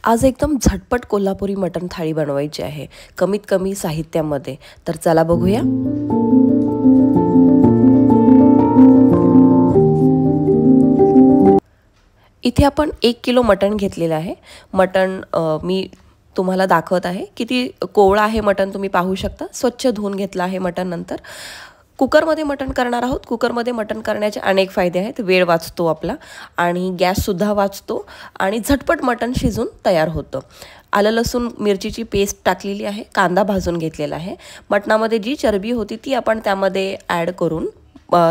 आज एकदम झटपट कोल्हापुरी मटण थाळी बनवायची आहे, कमीत कमी साहित्यामध्ये. तर चला बघूया. इथे आपण 1 किलो मटण घेतलेलं आहे. मटण मी तुम्हाला दाखवत आहे. किती कोवळं आहे मटण तुम्ही पाहू शकता. स्वच्छ धुवून घेतलं आहे मटण. नंतर कुकरमध्ये मटण करणार आहोत. कुकरमध्ये मटण करण्याचे अनेक फायदे आहेत. वेळ वाचतो आपला आणि गॅससुद्धा वाचतो आणि झटपट मटण शिजून तयार होतं. आलं लसूण मिरचीची पेस्ट टाकलेली आहे. कांदा भाजून घेतलेला आहे. मटणामध्ये जी चरबी होती ती आपण त्यामध्ये ॲड करून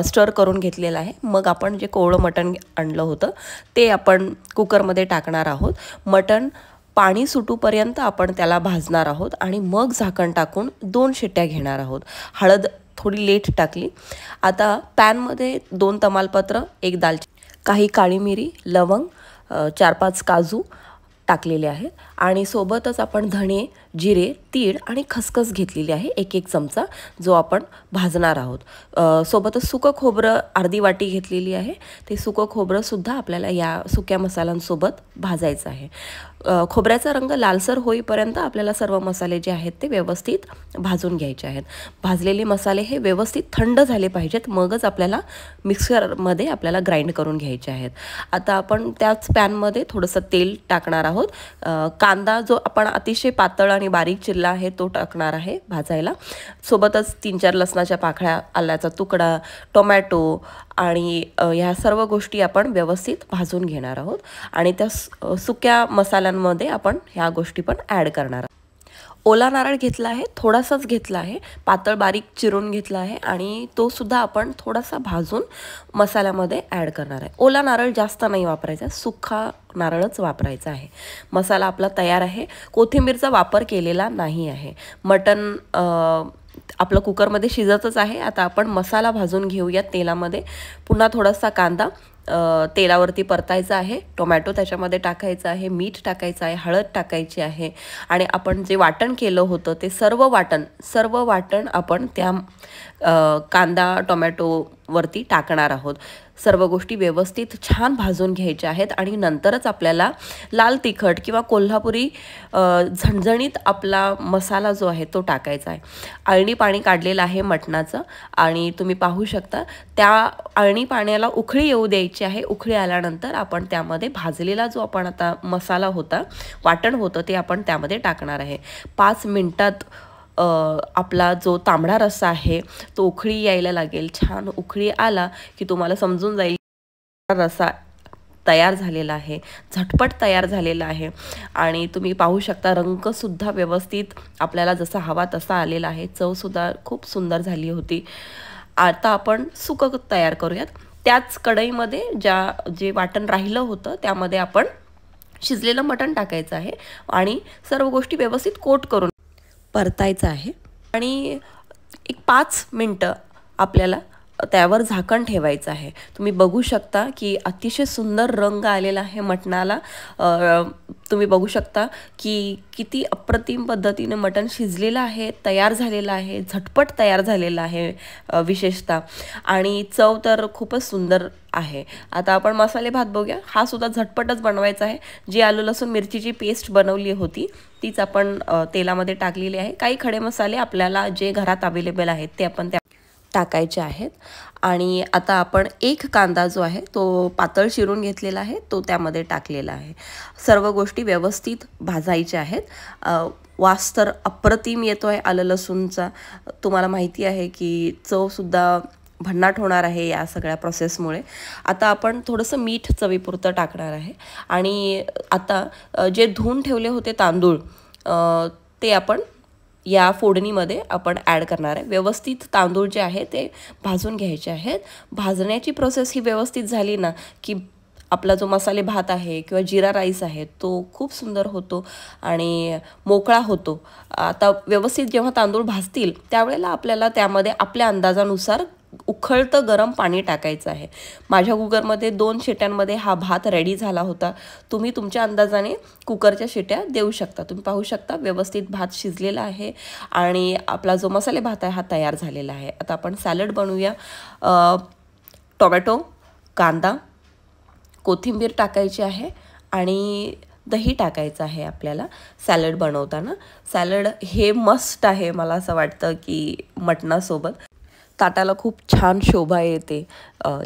स्टर करून घेतलेलं आहे. मग आपण जे कोवळं मटण आणलं होतं ते आपण कुकरमध्ये टाकणार आहोत. मटण पाणी सुटूपर्यंत आपण त्याला भाजणार आहोत आणि मग झाकण टाकून 2 शिट्ट्या घेणार आहोत. हळद थोडी लेट टाकली. आता पॅनमध्ये 2 तमालपत्र, 1 दालचिनी, काही काळी मिरी, लवंग, 4-5 काजू टाकलेले आहेत आणि सोबतच आपण धणे, जिरे, तीळ आणि खसखस घेतलेली आहे 1-1 चमचा, जो आपण भाजणार आहोत. सोबतच सुकं खोबरं अर्धी वाटी घेतलेली आहे. ते सुकं खोबरंसुद्धा आपल्याला या सुक्या मसाल्यांसोबत भाजायचं आहे. खोबऱ्याचा रंग लालसर होईपर्यंत आपल्याला सर्व मसाले जे आहेत ते व्यवस्थित भाजून घ्यायचे आहेत. भाजलेले मसाले हे व्यवस्थित थंड झाले पाहिजेत, मगच आपल्याला मिक्सरमध्ये आपल्याला ग्राइंड करून घ्यायचे आहेत. आता आपण त्याच पॅनमध्ये थोडंसं तेल टाकणार आहोत. कांदा जो आपण अतिशय पातळ आणि बारीक चिरला आहे तो टाकणार आहे भाजायला. सोबतच 3-4 लसणाच्या पाकळ्या, आल्याचा तुकडा, टोमॅटो आणि ह्या सर्व गोष्टी आपण व्यवस्थित भाजून घेणार आहोत आणि त्या सुक्या मसाल्यांमध्ये आपण ह्या गोष्टी पण ॲड करणार आहोत. ओला नारळ घेतला आहे, थोडासाच घेतला आहे, पातळ बारीक चिरून घेतला आहे आणि तो सुद्धा आपण थोडासा भाजून मसाल्यामध्ये ॲड करणार आहे. ओला नारळ जास्त नाही वापरायचा, सुखा नारळच वापरायचा आहे. मसाला आपला तयार आहे. कोथिंबीरचा वापर केलेला नाही आहे. मटण आपलं कुकरमध्ये शिजतच आहे. आता आपण मसाला भाजून घेऊया तेलामध्ये. पुन्हा थोडासा कांदा तेलावरती परतायचा आहे. टोमॅटो त्याच्यामध्ये टाकायचा आहे. मीठ टाकायचं आहे. हळद टाकायची आहे आणि आपण जे वाटण केलं होतं ते सर्व वाटण आपण त्या कांदा टोमॅटोवरती टाकणार आहोत. सर्व गोष्टी व्यवस्थित छान भाजून घ्यायच्या आहेत आणि नंतरच आपल्याला लाल तिखट किंवा कोल्हापुरी झणझणीत आपला मसाला जो आहे तो टाकायचा आहे. अळणी पाणी काढलेलं आहे मटणाचं आणि तुम्ही पाहू शकता त्या अळणी पाण्याला उकळी येऊ द्यायची आहे. उकळी आल्यानंतर आपण त्यामध्ये भाजलेला जो आपण आता मसाला होता, वाटण होतं, ते आपण त्यामध्ये टाकणार आहे. 5 मिनिटात आपला जो तांबडा रस्सा आहे तो उकळी यायला लागेल. छान उकळी आला की तुम्हाला समजून जाईल रस्सा तयार झालेला आहे, झटपट तयार झालेला आहे आणि तुम्ही पाहू शकता रंगसुद्धा व्यवस्थित आपल्याला जसा हवा तसा आलेला आहे. चवसुद्धा खूप सुंदर झाली होती. आता आपण सुकं तयार करूयात. त्याच कढईमध्ये जे वाटण राहिलं होतं त्यामध्ये आपण शिजलेलं मटण टाकायचं आहे आणि सर्व गोष्टी व्यवस्थित कोट करून परतायचं आहे आणि एक 5 मिनटं आपल्याला त्यावर झाकण ठेवायचं आहे. तुम्ही बघू शकता की अतिशय सुंदर रंग आलेला आहे मटणाला. तुम्ही बघू शकता की किती अप्रतिम पद्धतीने मटण शिजलेलं आहे, तयार झालेलं आहे, झटपट तयार झालेलं आहे विशेषतः आणि चव तर खूपच सुंदर आहे. आता आपण मसाले भात बघूया. हा सुद्धा झटपटच बनवायचा आहे. जी आलं लसूण मिरचीची पेस्ट बनवली होती तीच आपण तेलामध्ये टाकलेली आहे. काही खडे मसाले आपल्याला जे घरात अवेलेबल आहेत ते आपण त्या टाकायचे आहेत आणि आता आपण 1 कांदा जो आहे तो पातळ चिरून घेतलेला आहे तो त्यामध्ये टाकलेला आहे. सर्व गोष्टी व्यवस्थित भाजायच्या आहेत. वास तर अप्रतिम येतो आहे आलं लसूणचा. तुम्हाला माहिती आहे की चवसुद्धा भन्नाट होणार आहे या सगळ्या प्रोसेसमुळे. आता आपण थोडंसं मीठ चवीपुरतं टाकणार आहे आणि आता जे धुवून ठेवले होते तांदूळ ते आपण या फोडणीमध्ये आपण ॲड करणार आहे. व्यवस्थित तांदूळ जे आहे ते भाजून घ्यायचे आहेत. भाजण्याची प्रोसेस ही व्यवस्थित झाली ना की आपला जो मसाले भात आहे किंवा जिरा राईस आहे तो खूप सुंदर होतो आणि मोकळा होतो. आता व्यवस्थित जेव्हा तांदूळ भाजतील त्यावेळेला आपल्याला त्यामध्ये आपल्या अंदाजानुसार उकळतं गरम पाणी टाकायचं आहे. माझ्या कुकरमध्ये 2 शिट्यांमध्ये हा भात रेडी झाला होता. तुम्ही तुमच्या अंदाजाने कुकरच्या शिट्या देऊ शकता. तुम्ही पाहू शकता व्यवस्थित भात शिजलेला आहे आणि आपला जो मसाले भात आहे हा तयार झालेला आहे. आता आपण सॅलड बनवूया. टोमॅटो, कांदा, कोथिंबीर टाकायची आहे आणि दही टाकायचं आहे आपल्याला सॅलड बनवताना. सॅलड हे मस्ट आहे, मला असं वाटतं की मटणासोबत ताटाला खूप छान शोभा येते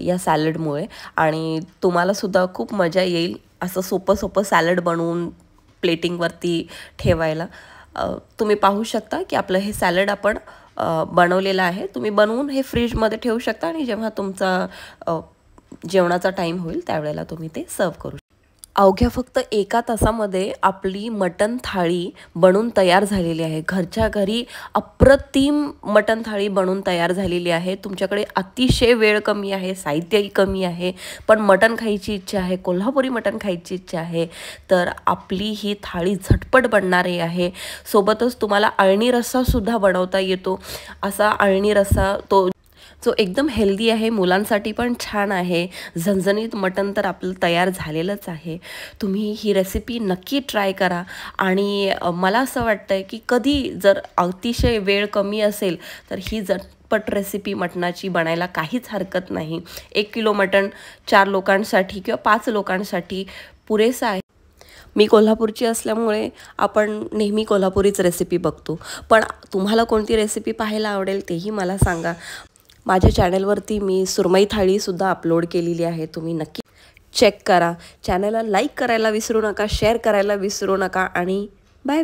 या सॅलडमुळे. आणि तुम्हालासुद्धा खूप मजा येईल असं सोपं सोपं सॅलड बनवून प्लेटिंगवरती ठेवायला. तुम्ही पाहू शकता की आपलं हे सॅलड आपण बनवलेलं आहे. तुम्ही बनवून हे फ्रीजमध्ये ठेवू शकता आणि जेव्हा तुमचा जेवणाचा टाईम होईल त्यावेळेला तुम्ही ते सर्व करू शकता. अवघ्या फक्त 1 तासामध्ये आपली मटण थाळी बनून तयार झालेली आहे. घरच्या घरी अप्रतिम मटण थाळी बनून तयार झालेली आहे. तुमच्याकडे अतिशय वेळ कमी आहे, साहित्यही कमी आहे, पण मटण खायची इच्छा आहे, कोल्हापुरी मटण खायची इच्छा आहे, तर आपली ही थाळी झटपट बनणारी आहे. सोबतच तुम्हाला अळणी रस्सासुद्धा बनवता येतो. असा अळणी रस्सा जो एकदम हेल्दी आहे, मुलांसाठी पण छान आहे. झणझणीत मटण तर आपलं तयार झालेलंच आहे. तुम्ही ही रेसिपी नक्की ट्राय करा. आणि मला असं वाटतं की कधी जर अतिशय वेळ कमी असेल तर ही झटपट रेसिपी मटणाची बनायला काहीच हरकत नाही. 1 किलो मटण 4 लोकांसाठी किंवा 5 लोकांसाठी पुरेसं आहे. मी कोल्हापूरची असल्यामुळे आपण नेहमी कोल्हापुरीच रेसिपी बघतो, पण तुम्हाला कोणती रेसिपी पाहायला आवडेल तेही मला सांगा. माझ्या चॅनलवरती मी सुरमई थाळीसुद्धा अपलोड केलेली आहे, तुम्ही नक्की चेक करा. चॅनलला लाईक करायला विसरू नका, शेअर करायला विसरू नका आणि बाय बाय.